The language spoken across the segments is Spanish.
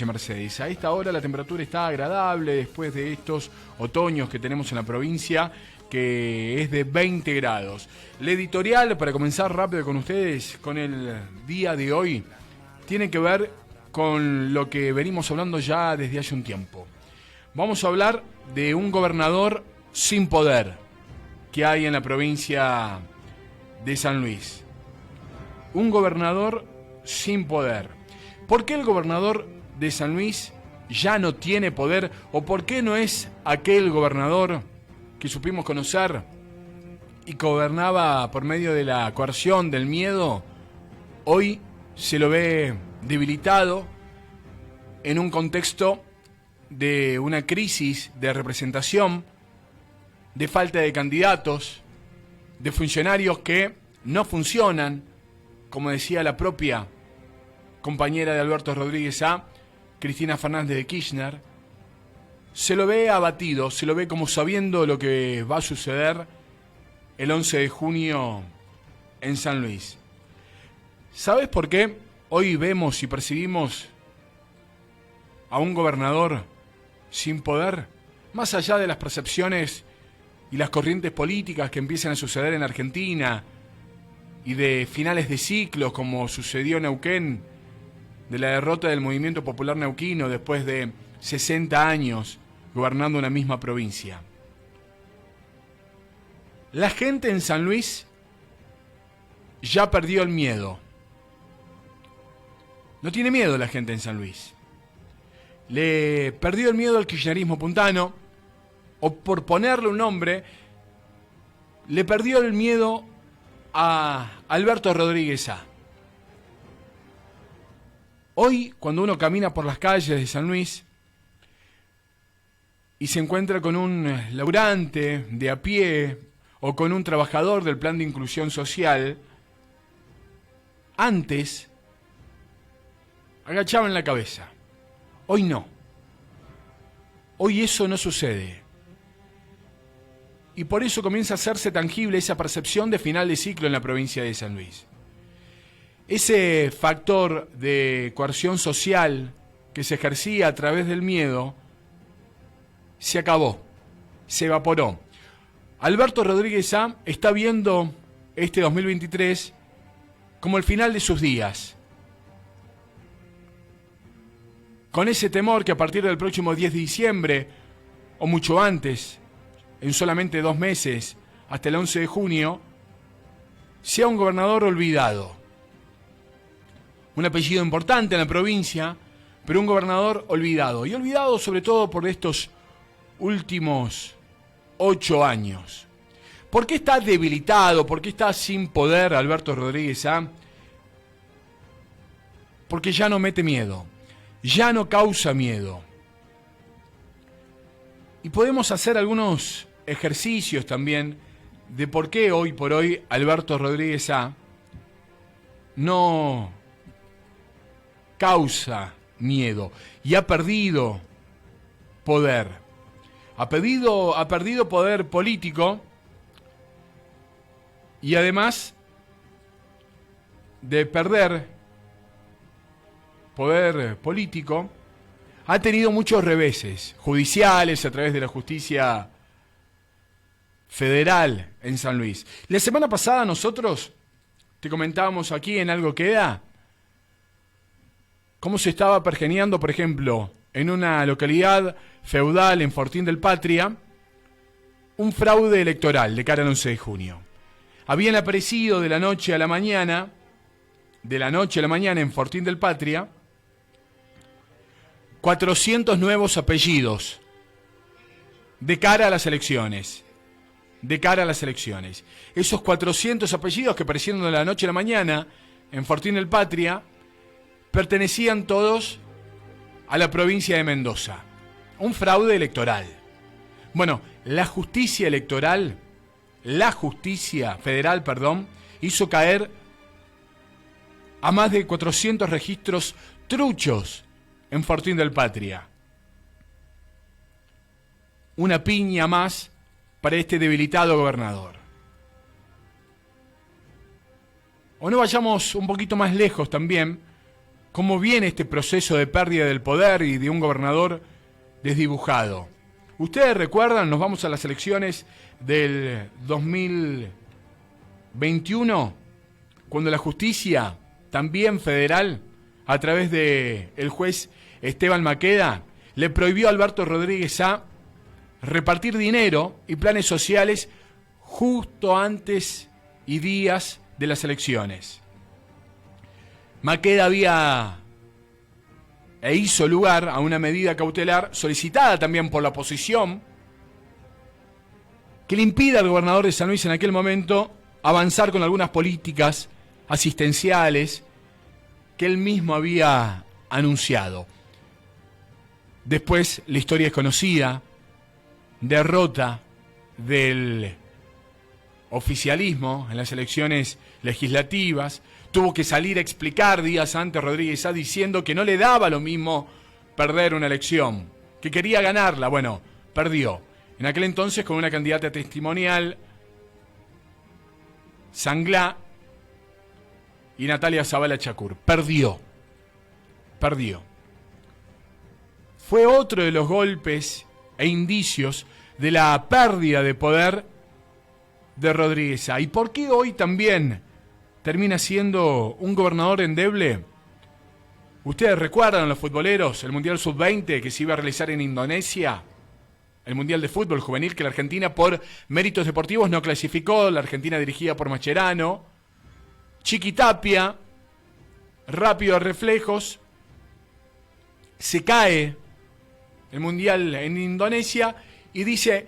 Villa Mercedes. A esta hora la temperatura está agradable después de estos otoños que tenemos en la provincia, que es de 20 grados. La editorial, para comenzar rápido con ustedes, con el día de hoy, tiene que ver con lo que venimos hablando ya desde hace un tiempo. Vamos a hablar de un gobernador sin poder que hay en la provincia de San Luis. Un gobernador sin poder. ¿Por qué el gobernador de San Luis ya no tiene poder? ¿O por qué no es aquel gobernador que supimos conocer y gobernaba por medio de la coerción, del miedo? Hoy se lo ve debilitado en un contexto de una crisis de representación, de falta de candidatos, de funcionarios que no funcionan, como decía la propia compañera de Alberto Rodríguez A, Cristina Fernández de Kirchner. Se lo ve abatido, se lo ve como sabiendo lo que va a suceder el 11 de junio en San Luis. ¿Sabes por qué hoy vemos y percibimos a un gobernador sin poder? Más allá de las percepciones y las corrientes políticas que empiezan a suceder en Argentina y de finales de ciclos, como sucedió en Neuquén, de la derrota del movimiento popular neuquino después de 60 años gobernando una misma provincia. La gente en San Luis ya perdió el miedo. No tiene miedo la gente en San Luis. Le perdió el miedo al kirchnerismo puntano, o por ponerle un nombre, le perdió el miedo a Alberto Rodríguez A. Hoy, cuando uno camina por las calles de San Luis y se encuentra con un laburante de a pie o con un trabajador del plan de inclusión social, antes agachaban la cabeza. Hoy no. Hoy eso no sucede. Y por eso comienza a hacerse tangible esa percepción de final de ciclo en la provincia de San Luis. Ese factor de coerción social que se ejercía a través del miedo se acabó, se evaporó. Alberto Rodríguez A está viendo este 2023 como el final de sus días. Con ese temor que a partir del próximo 10 de diciembre, o mucho antes, en solamente 2 meses, hasta el 11 de junio, sea un gobernador olvidado. Un apellido importante en la provincia, pero un gobernador olvidado. Y olvidado sobre todo por estos últimos 8 años. ¿Por qué está debilitado? ¿Por qué está sin poder Alberto Rodríguez A? Porque ya no mete miedo. Ya no causa miedo. Y podemos hacer algunos ejercicios también de por qué hoy por hoy Alberto Rodríguez A no causa miedo y ha perdido poder. Ha perdido poder político y además de perder poder político, ha tenido muchos reveses judiciales a través de la justicia federal en San Luis. La semana pasada nosotros te comentábamos aquí en Algo Queda cómo se estaba pergeñando, por ejemplo, en una localidad feudal en Fortín del Patria, un fraude electoral de cara al 11 de junio. Habían aparecido de la noche a la mañana en Fortín del Patria, 400 nuevos apellidos de cara a las elecciones. Esos 400 apellidos que aparecieron de la noche a la mañana en Fortín del Patria pertenecían todos a la provincia de Mendoza. Un fraude electoral. Bueno, la justicia federal, hizo caer a más de 400 registros truchos en Fortín del Patria. Una piña más para este debilitado gobernador. O no vayamos un poquito más lejos también, cómo viene este proceso de pérdida del poder y de un gobernador desdibujado. Ustedes recuerdan, nos vamos a las elecciones del 2021, cuando la justicia, también federal, a través de el juez Esteban Maqueda, le prohibió a Alberto Rodríguez A repartir dinero y planes sociales justo antes y días de las elecciones. Maqueda hizo lugar a una medida cautelar solicitada también por la oposición que le impide al gobernador de San Luis en aquel momento avanzar con algunas políticas asistenciales que él mismo había anunciado. Después la historia es conocida, derrota del oficialismo en las elecciones legislativas. Tuvo que salir a explicar días antes Rodríguez A diciendo que no le daba lo mismo perder una elección, que quería ganarla. Bueno, perdió. En aquel entonces con una candidata testimonial, Sanglá y Natalia Zavala Chacur. Perdió. Fue otro de los golpes e indicios de la pérdida de poder de Rodríguez A. ¿Y por qué hoy también termina siendo un gobernador endeble? Ustedes recuerdan, los futboleros, el Mundial Sub-20 que se iba a realizar en Indonesia, el Mundial de Fútbol Juvenil, que la Argentina por méritos deportivos no clasificó, la Argentina dirigida por Mascherano, Chiqui Tapia, rápido a reflejos, se cae el Mundial en Indonesia y dice: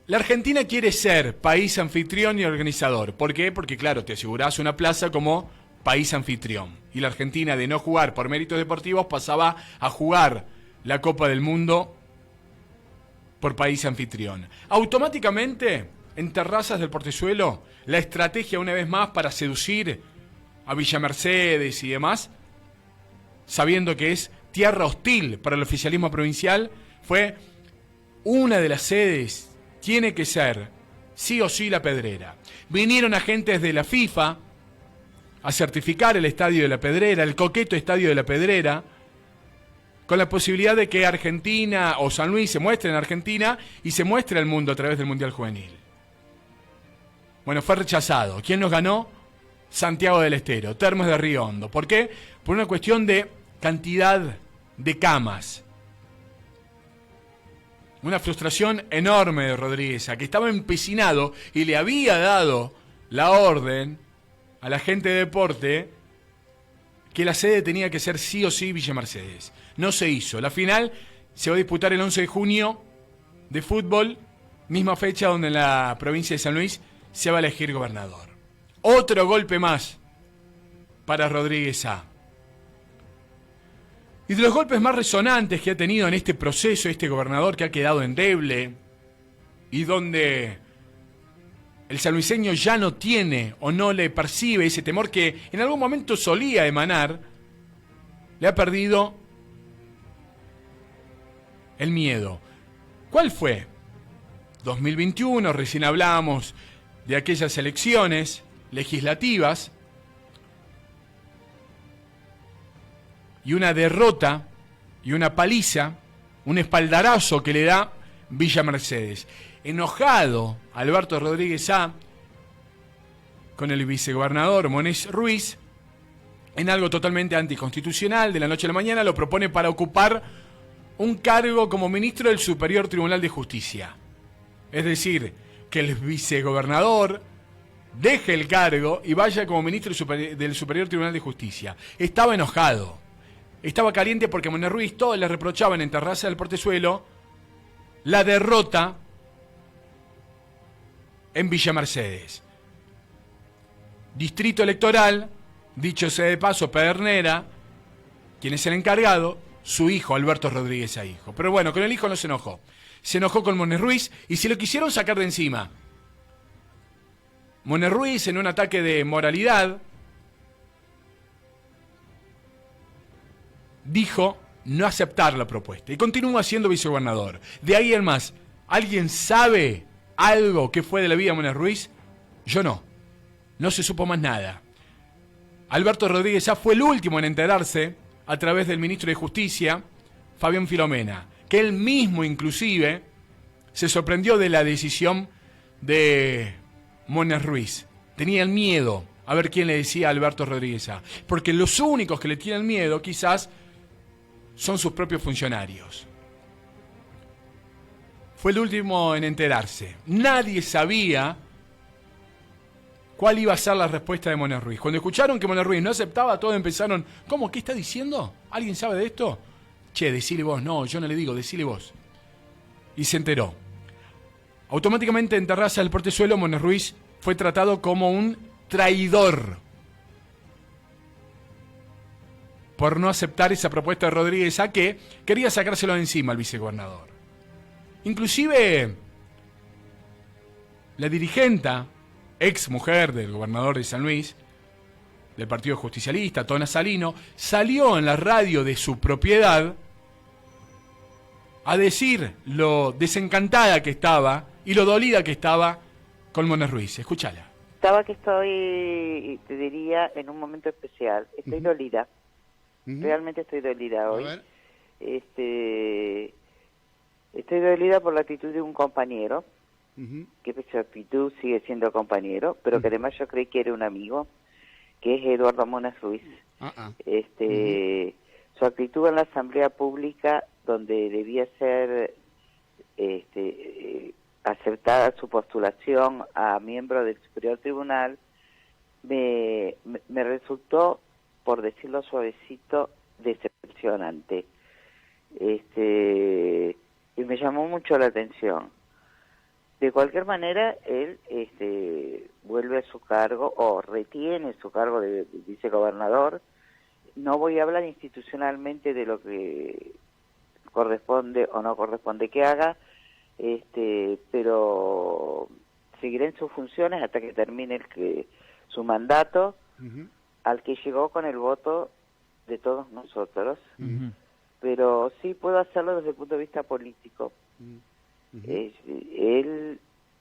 la Argentina quiere ser país anfitrión y organizador. ¿Por qué? Porque claro, te asegurás una plaza como país anfitrión. Y la Argentina, de no jugar por méritos deportivos, pasaba a jugar la Copa del Mundo por país anfitrión. Automáticamente, en terrazas del Portezuelo, la estrategia una vez más para seducir a Villa Mercedes y demás, sabiendo que es tierra hostil para el oficialismo provincial, fue una de las sedes, tiene que ser sí o sí La Pedrera. Vinieron agentes de la FIFA a certificar el estadio de La Pedrera, el coqueto estadio de La Pedrera, con la posibilidad de que Argentina o San Luis se muestre en Argentina y se muestre al mundo a través del Mundial Juvenil. Bueno, fue rechazado. ¿Quién nos ganó? Santiago del Estero, Termas de Río Hondo. ¿Por qué? Por una cuestión de cantidad de camas. Una frustración enorme de Rodríguez A, que estaba empecinado y le había dado la orden a la gente de deporte que la sede tenía que ser sí o sí Villa Mercedes. No se hizo. La final se va a disputar el 11 de junio de fútbol, misma fecha donde en la provincia de San Luis se va a elegir gobernador. Otro golpe más para Rodríguez A. Y de los golpes más resonantes que ha tenido en este proceso este gobernador, que ha quedado endeble y donde el sanluiseño ya no tiene o no le percibe ese temor que en algún momento solía emanar, le ha perdido el miedo. ¿Cuál fue? 2021, recién hablábamos de aquellas elecciones legislativas y una derrota y una paliza, un espaldarazo que le da Villa Mercedes. Enojado Alberto Rodríguez A con el vicegobernador Monés Ruiz, en algo totalmente anticonstitucional, de la noche a la mañana lo propone para ocupar un cargo como ministro del Superior Tribunal de Justicia. Es decir, que el vicegobernador deje el cargo y vaya como ministro del Superior Tribunal de Justicia. Estaba enojado, estaba caliente porque a Monés Ruiz todos le reprochaban en terraza del Portezuelo la derrota en Villa Mercedes. Distrito electoral, dicho sea de paso, Pedernera, quien es el encargado, su hijo, Alberto Rodríguez A. hijo. Pero bueno, con el hijo no se enojó. Se enojó con Monés Ruiz y se lo quisieron sacar de encima. Monés Ruiz, en un ataque de moralidad, dijo no aceptar la propuesta y continúa siendo vicegobernador. De ahí en más, ¿alguien sabe algo que fue de la vida de Monés Ruiz? Yo no. No se supo más nada. Alberto Rodríguez A fue el último en enterarse a través del ministro de Justicia, Fabián Filomena, que él mismo inclusive se sorprendió de la decisión de Mona Ruiz. Tenían miedo a ver quién le decía a Alberto Rodríguez A, porque los únicos que le tienen miedo quizás son sus propios funcionarios. Fue el último en enterarse. Nadie sabía cuál iba a ser la respuesta de Mona Ruiz. Cuando escucharon que Mona Ruiz no aceptaba, todos empezaron, ¿cómo? ¿Qué está diciendo? ¿Alguien sabe de esto? Che, decile vos. No, yo no le digo, decile vos. Y se enteró. Automáticamente en Terraza del Portezuelo, Mona Ruiz fue tratado como un traidor por no aceptar esa propuesta de Rodríguez A, que quería sacárselo de encima al vicegobernador. Inclusive la dirigenta, ex mujer del gobernador de San Luis, del Partido Justicialista, Tona Salino, salió en la radio de su propiedad a decir lo desencantada que estaba y lo dolida que estaba con Mona Ruiz. Escúchala. Que estoy, te diría, en un momento especial. Estoy dolida. Realmente estoy dolida hoy. Estoy dolida por la actitud de un compañero, que su actitud sigue siendo compañero, pero que además yo creí que era un amigo, que es Eduardo Mona Ruiz. Su actitud en la Asamblea Pública, donde debía ser aceptada su postulación a miembro del Superior Tribunal, me resultó, por decirlo suavecito, decepcionante. Y me llamó mucho la atención. De cualquier manera, él vuelve a su cargo, o retiene su cargo de vicegobernador. No voy a hablar institucionalmente de lo que corresponde o no corresponde que haga, pero seguirá en sus funciones hasta que termine su mandato, al que llegó con el voto de todos nosotros. Pero sí puedo hacerlo desde el punto de vista político. Él,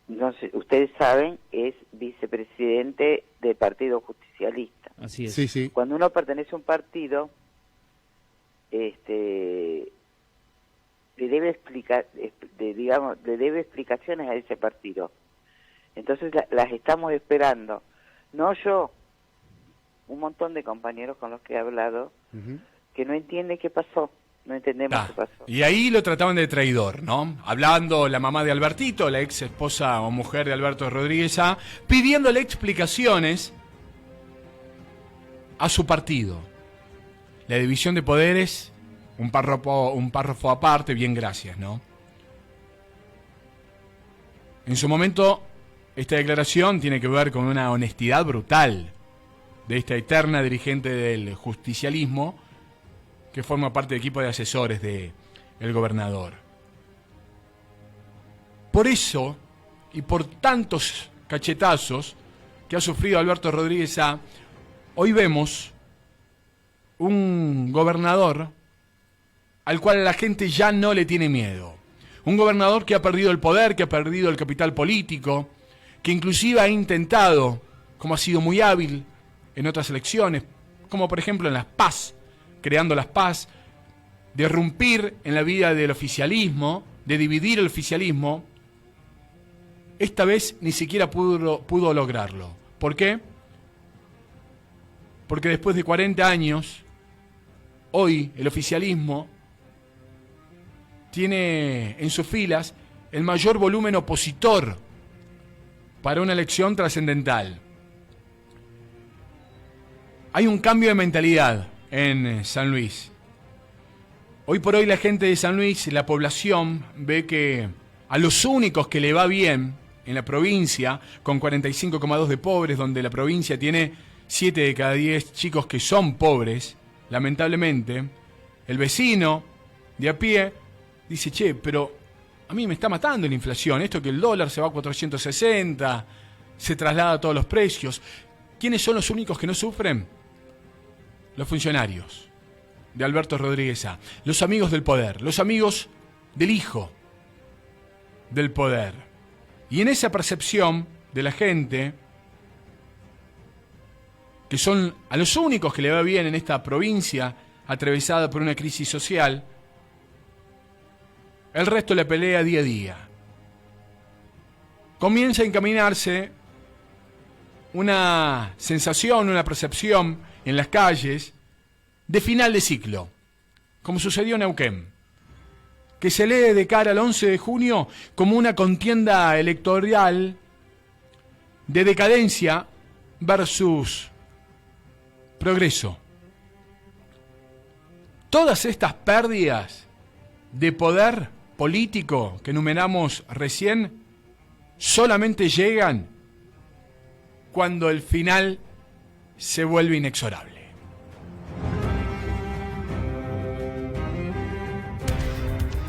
no sé, ustedes saben, es vicepresidente del Partido Justicialista. Así es. Sí, sí. Cuando uno pertenece a un partido, le debe explicar, le debe explicaciones a ese partido. Entonces las estamos esperando. No yo, un montón de compañeros con los que he hablado, que no entienden qué pasó. No entendemos qué pasó. Y ahí lo trataban de traidor, ¿no? Hablando la mamá de Albertito, la ex esposa o mujer de Alberto Rodríguez A, pidiéndole explicaciones a su partido. La división de poderes, un párrafo aparte, bien, gracias, ¿no? En su momento, esta declaración tiene que ver con una honestidad brutal de esta eterna dirigente del justicialismo, que forma parte del equipo de asesores del gobernador. Por eso, y por tantos cachetazos que ha sufrido Alberto Rodríguez A, hoy vemos un gobernador al cual la gente ya no le tiene miedo. Un gobernador que ha perdido el poder, que ha perdido el capital político, que inclusive ha intentado, como ha sido muy hábil en otras elecciones, como por ejemplo en las PAS, creando las PAS, de irrumpir en la vida del oficialismo, de dividir el oficialismo. Esta vez ni siquiera pudo lograrlo. ¿Por qué? Porque después de 40 años, hoy el oficialismo tiene en sus filas el mayor volumen opositor para una elección trascendental. Hay un cambio de mentalidad en San Luis. Hoy por hoy la gente de San Luis, la población, ve que a los únicos que le va bien en la provincia, con 45,2 de pobres, donde la provincia tiene 7 de cada 10 chicos que son pobres, lamentablemente, el vecino de a pie dice, che, pero a mí me está matando la inflación, esto que el dólar se va a 460, se traslada a todos los precios. ¿Quiénes son los únicos que no sufren? Los funcionarios de Alberto Rodríguez A, los amigos del poder, los amigos del hijo del poder. Y en esa percepción de la gente, que son a los únicos que le va bien en esta provincia atravesada por una crisis social, el resto le pelea día a día. Comienza a encaminarse una sensación, una percepción en las calles de final de ciclo, como sucedió en Neuquén, que se lee de cara al 11 de junio como una contienda electoral de decadencia versus progreso. Todas estas pérdidas de poder político que enumeramos recién solamente llegan cuando el final se vuelve inexorable.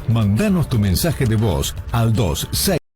Mandanos tu mensaje de voz al 26